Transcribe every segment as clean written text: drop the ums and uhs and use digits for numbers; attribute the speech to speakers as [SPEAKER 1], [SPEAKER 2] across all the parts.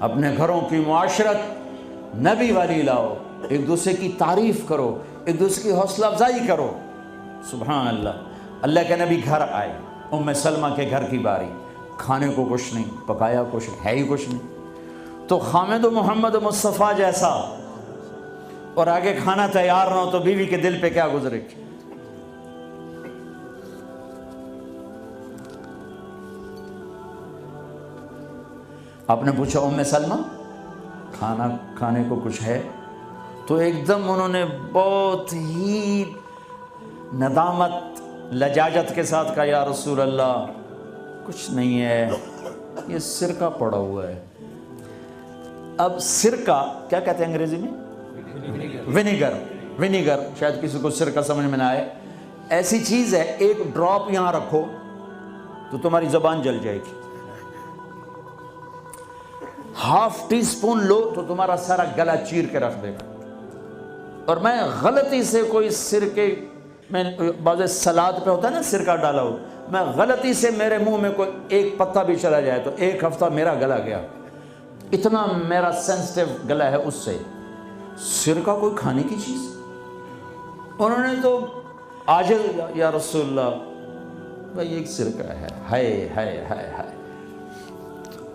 [SPEAKER 1] اپنے گھروں کی معاشرت نبی والی لاؤ، ایک دوسرے کی تعریف کرو، ایک دوسرے کی حوصلہ افزائی کرو۔ سبحان اللہ، اللہ کے نبی گھر آئے، ام سلمہ کے گھر کی باری، کھانے کو کچھ نہیں، پکایا کچھ ہے ہی کچھ نہیں، تو خامد و محمد مصطفیٰ جیسا اور آگے کھانا تیار نہ ہو تو بیوی کے دل پہ کیا گزرے گی؟ آپ نے پوچھا ام سلمہ کھانا کھانے کو کچھ ہے؟ تو ایک دم انہوں نے بہت ہی ندامت لجاجت کے ساتھ کہا، یا رسول اللہ کچھ نہیں ہے، یہ سرکہ پڑا ہوا ہے۔ اب سرکہ کیا کہتے ہیں انگریزی میں؟ ونیگر، شاید کسی کو سرکہ سمجھ میں نہ آئے، ایسی چیز ہے ایک ڈراپ یہاں رکھو تو تمہاری زبان جل جائے گی، ہاف ٹی سپون لو تو تمہارا سارا گلا چیر کے رکھ دے گا۔ اور میں غلطی سے کوئی سرکے میں بعض سلاد پہ ہوتا ہے نا سرکہ ڈالا ہو، میں غلطی سے میرے منہ میں کوئی ایک پتا بھی چلا جائے تو ایک ہفتہ میرا گلا گیا، اتنا میرا سینسٹیو گلا ہے اس سے۔ سرکہ کوئی کھانے کی چیز؟ انہوں نے تو آج یا رسول اللہ بھائی ایک سرکہ ہے، ہائے ہائے ہائے ہائے۔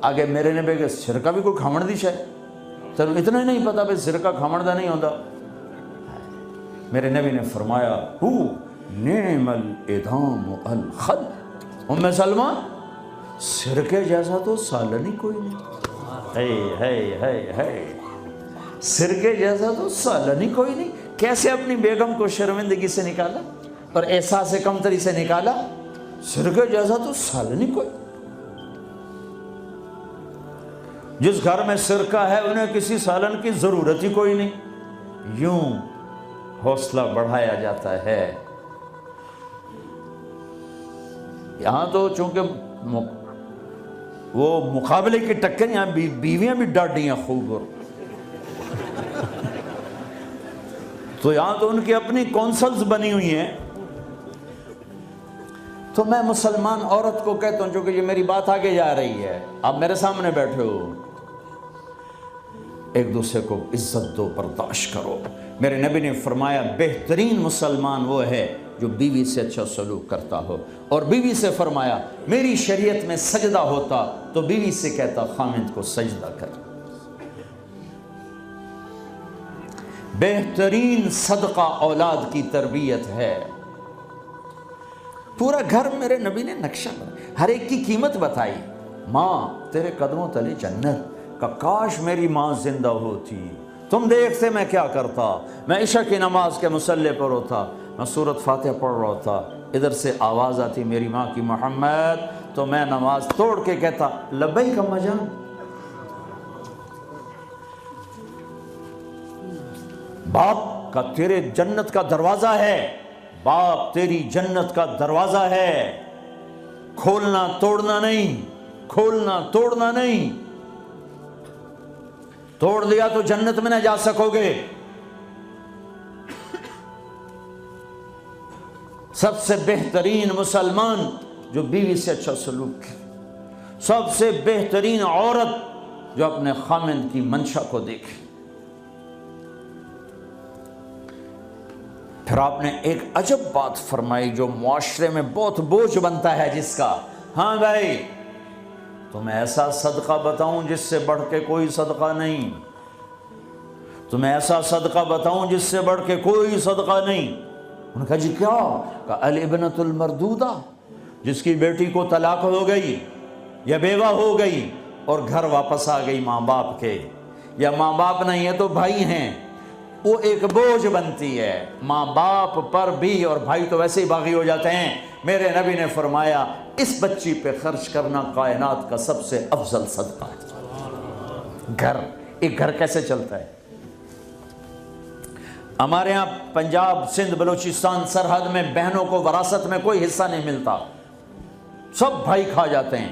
[SPEAKER 1] آگے میرے نے بھی کہ سرکہ بھی کوئی کھامڑ دی شاید، تو اتنا ہی نہیں پتا بھائی سرکہ کھامڑدہ نہیں ہوتا۔ میرے نبی نے فرمایا ہو نعم الادام الخل، ام سلمہ سرکے جیسا تو سالن ہی کوئی نہیں، سرکے جیسا تو سالن ہی کوئی نہیں۔ کیسے اپنی بیگم کو شرمندگی سے نکالا اور احساس کمتری سے نکالا، سرکے جیسا تو سالن ہی کوئی۔ جس گھر میں سرکہ ہے انہیں کسی سالن کی ضرورت ہی کوئی نہیں۔ یوں حوصلہ بڑھایا جاتا ہے۔ یہاں تو چونکہ وہ مقابلے کی ٹکر، یہاں بیویاں بھی ڈاڈی ہیں خوب، تو یہاں تو ان کی اپنی کونسلز بنی ہوئی ہیں۔ تو میں مسلمان عورت کو کہتا ہوں، چونکہ یہ میری بات آگے جا رہی ہے، آپ میرے سامنے بیٹھے ہو، ایک دوسرے کو عزت دو، برداشت کرو۔ میرے نبی نے فرمایا بہترین مسلمان وہ ہے جو بیوی سے اچھا سلوک کرتا ہو، اور بیوی سے فرمایا میری شریعت میں سجدہ ہوتا تو بیوی سے کہتا خامند کو سجدہ کر۔ بہترین صدقہ اولاد کی تربیت ہے۔ پورا گھر میرے نبی نے نقشہ بنایا، ہر ایک کی قیمت بتائی۔ ماں تیرے قدموں تلے جنت، کہ کاش میری ماں زندہ ہوتی، تم دیکھتے میں کیا کرتا، میں عشاء کی نماز کے مصلی پر ہوتا، میں سورۃ فاتحہ پڑھ رہا ہوتا، ادھر سے آواز آتی میری ماں کی محمد، تو میں نماز توڑ کے کہتا لبیک اماں جان۔ باپ کا تیرے جنت کا دروازہ ہے، باپ تیری جنت کا دروازہ ہے، کھولنا توڑنا نہیں، کھولنا توڑنا نہیں، توڑ دیا تو جنت میں نہ جا سکو گے۔ سب سے بہترین مسلمان جو بیوی سے اچھا سلوک ہے، سب سے بہترین عورت جو اپنے خامند کی منشا کو دیکھے۔ پھر آپ نے ایک عجب بات فرمائی جو معاشرے میں بہت بوجھ بنتا ہے جس کا، ہاں بھائی تمہیں ایسا صدقہ بتاؤں جس سے بڑھ کے کوئی صدقہ نہیں، تمہیں ایسا صدقہ بتاؤں جس سے بڑھ کے کوئی صدقہ نہیں۔ انہوں نے کہا جی کیا؟ کہا الابنۃ المردودہ، جس کی بیٹی کو طلاق ہو گئی یا بیوہ ہو گئی اور گھر واپس آ گئی ماں باپ کے، یا ماں باپ نہیں ہے تو بھائی ہیں، وہ ایک بوجھ بنتی ہے ماں باپ پر بھی، اور بھائی تو ویسے ہی باغی ہو جاتے ہیں۔ میرے نبی نے فرمایا اس بچی پہ خرچ کرنا کائنات کا سب سے افضل صدقہ ہے۔ گھر، ایک گھر کیسے چلتا ہے؟ ہمارے ہاں پنجاب سندھ بلوچستان سرحد میں بہنوں کو وراثت میں کوئی حصہ نہیں ملتا، سب بھائی کھا جاتے ہیں۔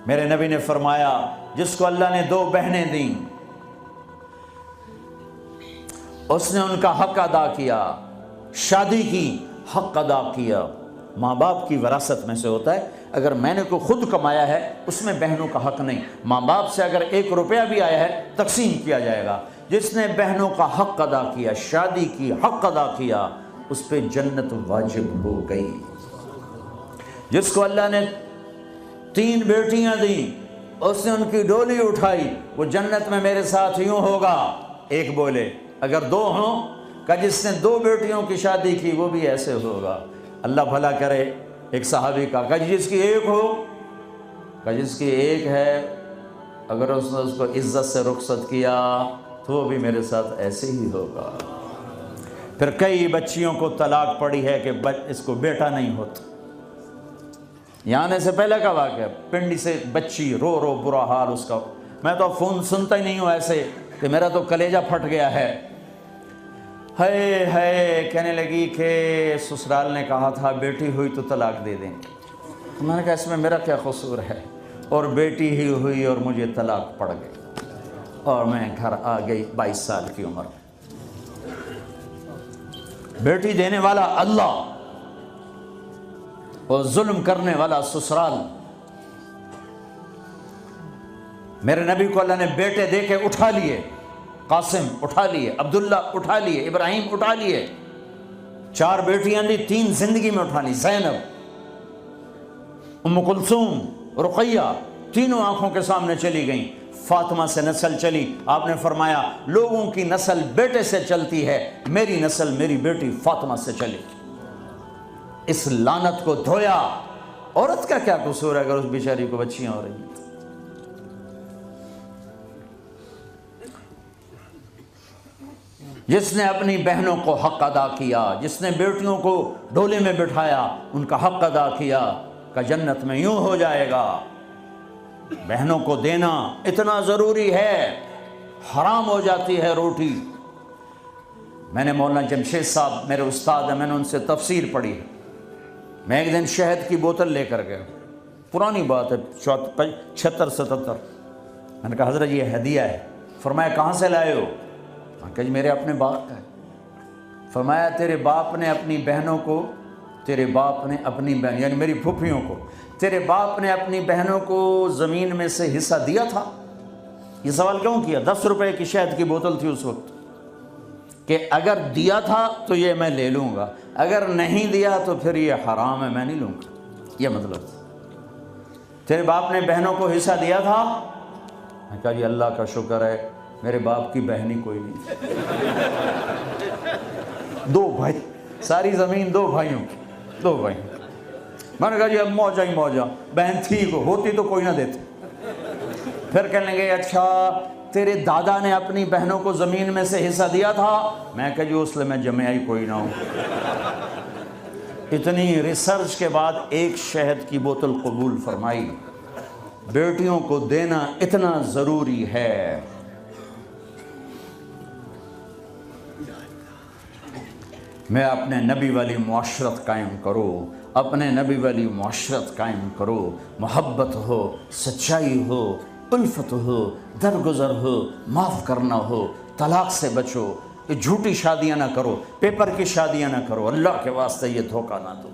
[SPEAKER 1] میرے نبی نے فرمایا جس کو اللہ نے 2 بہنیں دیں اس نے ان کا حق ادا کیا، شادی کی، حق ادا کیا۔ ماں باپ کی وراثت میں سے ہوتا ہے، اگر میں نے کوئی خود کمایا ہے اس میں بہنوں کا حق نہیں. ماں باپ سے اگر 1 روپیہ بھی آیا ہے تقسیم کیا جائے گا. جس نے بہنوں کا حق ادا کیا، شادی کی، حق ادا کیا، اس پہ جنت واجب ہو گئی. جس کو اللہ نے 3 بیٹیاں دیں، اس نے ان کی ڈولی اٹھائی، وہ جنت میں میرے ساتھ یوں ہوگا. ایک بولے. اگر 2 ہوں، کہ جس نے 2 بیٹیوں کی شادی کی وہ بھی ایسے ہوگا. اللہ بھلا کرے. ایک صحابی کا کہ جس کی 1 ہو، کہ جس کی 1 ہے، اگر اس نے اس کو عزت سے رخصت کیا تو وہ بھی میرے ساتھ ایسے ہی ہوگا. پھر کئی بچیوں کو طلاق پڑی ہے کہ اس کو بیٹا نہیں ہوتا. یہاں آنے سے پہلے کا واقعہ، پنڈی سے بچی رو رو برا حال اس کا. میں تو فون سنتا ہی نہیں ہوں ایسے کہ میرا تو کلیجہ پھٹ گیا ہے. ہے کہنے لگی کہ سسرال نے کہا تھا بیٹی ہوئی تو طلاق دے دیں. میں نے کہا اس میں میرا کیا قصور ہے، اور بیٹی ہی ہوئی اور مجھے طلاق پڑ گئی اور میں گھر آ گئی 22 سال کی عمر. بیٹی دینے والا اللہ اور ظلم کرنے والا سسرال. میرے نبی کو اللہ نے بیٹے دے کے اٹھا لیے. قاسم اٹھا لیے، عبداللہ اٹھا لیے، ابراہیم اٹھا لیے. 4 بیٹیاں دی، 3 زندگی میں اٹھا لی. زینب، ام کلثوم، رقیہ، تینوں آنکھوں کے سامنے چلی گئیں. فاطمہ سے نسل چلی. آپ نے فرمایا لوگوں کی نسل بیٹے سے چلتی ہے، میری نسل میری بیٹی فاطمہ سے چلی. اس لعنت کو دھویا. عورت کا کیا قصور ہے اگر اس بیچاری کو بچیاں ہو رہی ہیں؟ جس نے اپنی بہنوں کو حق ادا کیا، جس نے بیٹیوں کو ڈولے میں بٹھایا، ان کا حق ادا کیا، کہ جنت میں یوں ہو جائے گا. بہنوں کو دینا اتنا ضروری ہے، حرام ہو جاتی ہے روٹی. میں نے مولانا جمشید صاحب میرے استاد ہیں، میں نے ان سے تفسیر پڑھی ہے. میں ایک دن شہد کی بوتل لے کر گیا، پرانی بات ہے 76-77. میں نے کہا حضرت یہ ہدیہ ہے. فرمایا کہاں سے لائے ہو؟ کہ میرے اپنے باپ کا ہے. فرمایا تیرے باپ نے اپنی بہنوں کو، تیرے باپ نے اپنی بہن یعنی میری پھوپھیوں کو، تیرے باپ نے اپنی بہنوں کو زمین میں سے حصہ دیا تھا؟ یہ سوال کیوں کیا؟ 10 روپے کی شہد کی بوتل تھی اس وقت، کہ اگر دیا تھا تو یہ میں لے لوں گا، اگر نہیں دیا تو پھر یہ حرام ہے، میں نہیں لوں گا. یہ مطلب تیرے باپ نے بہنوں کو حصہ دیا تھا؟ میں کہا جی اللہ کا شکر ہے میرے باپ کی بہن ہی کوئی نہیں. 2 بھائی، ساری زمین 2 بھائیوں کی، 2 بھائی. میں نے کہا جی اب موجہ ہی موجہ، بہن تھی کو ہوتی تو کوئی نہ دیتے. پھر کہنے لگے اچھا تیرے دادا نے اپنی بہنوں کو زمین میں سے حصہ دیا تھا؟ میں کہا جی اس لیے میں جمعہ ہی کوئی نہ ہوں. اتنی ریسرچ کے بعد ایک شہد کی بوتل قبول فرمائی. بیٹیوں کو دینا اتنا ضروری ہے. میں اپنے نبی والی معاشرت قائم کرو، اپنے نبی والی معاشرت قائم کرو. محبت ہو، سچائی ہو، الفت ہو، درگزر ہو، معاف کرنا ہو، طلاق سے بچو. یہ جھوٹی شادیاں نہ کرو، پیپر کی شادیاں نہ کرو. اللہ کے واسطے یہ دھوکہ نہ دو.